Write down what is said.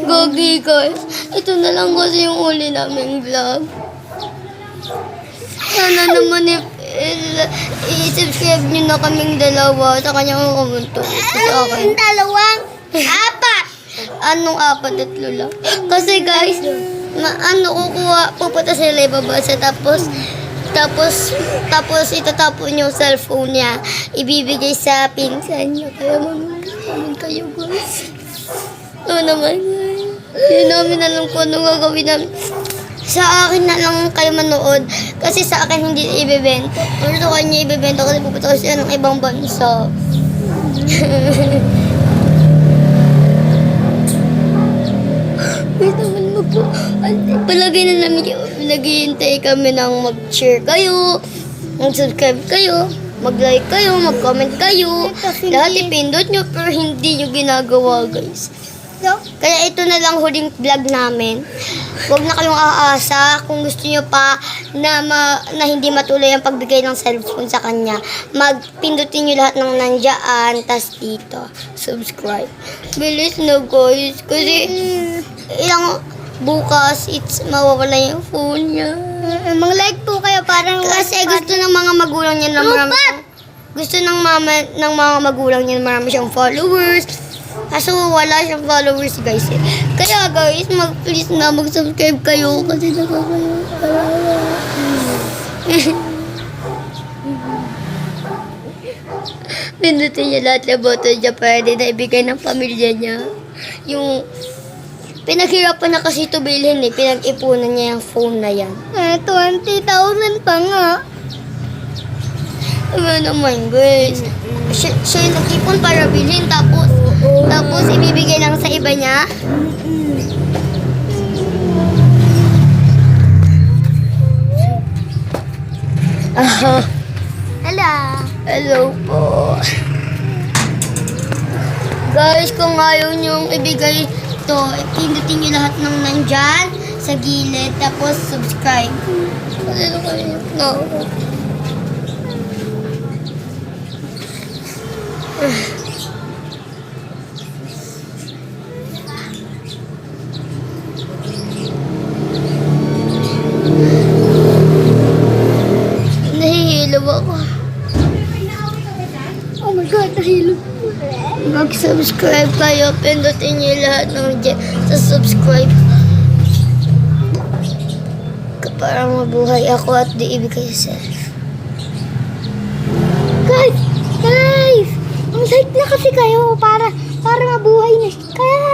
Gogi guys. Ito na lang kasi yung uli naming vlog. Sana naman i-subscribe nyo na kaming dalawa sa kanyang kumunto. Sa akin. Dalawang, apat. Anong apat at lang? Kasi guys, pupunta sila ibabasa tapos itatapon yung cellphone niya. Ibibigay sa pinsan niya. Kaya mamin kayo guys. Oo naman guys. Hindi namin alam kung anong gagawin namin. Sa akin na lang kayo manood. Kasi sa akin hindi ibebenta. Pero sa kanya ibebenta kasi pupunta kasi ng ibang bansa. Wait naman palagay na namin naghihintay kami ng mag-share kayo, mag-subscribe kayo, mag-like kayo, mag-comment kayo. Lahat ipindot nyo pero hindi nyo ginagawa guys. Kaya ito na lang huling vlog namin. Huwag na kayong aasa kung gusto nyo pa na hindi matuloy ang pagbigay ng cellphone sa kanya. Magpindutin nyo lahat ng nandiyan, tas dito, subscribe. Bilis na guys, kasi ilang bukas, mawawala yung phone niya. Mag-like po kayo parang Kasi gusto ng mga magulang niya na marami siyang, gusto ng mga magulang niya na marami siyang followers. Kaso wala siyang followers guys eh. Kaya guys, please na mag-subscribe kayo kasi nakakayo. Pindutin niya lahat ng button niya para din na ibigay ng pamilya niya. Yung pinaghirapan na kasi ito bilhin eh. Pinag-ipunan niya yung phone na yan. 20,000 pa nga. Ano naman guys. Siya yung nag-ipon para bilhin tapos ibibigay lang sa iba niya. Hello. Hello po. Guys, kung ayaw niyong ibigay ito, pindutin niyo lahat ng nandyan sa gilid, tapos subscribe. Ano kayo? No. Nahihilo ako. Oh my God, nahilo. Mag-subscribe kayo. Pindutin niyo lahat ng dyan sa subscribe. Para mabuhay ako at di ibigay sa self. Guys! Mag-like na kasi kayo para mabuhay na. Kaya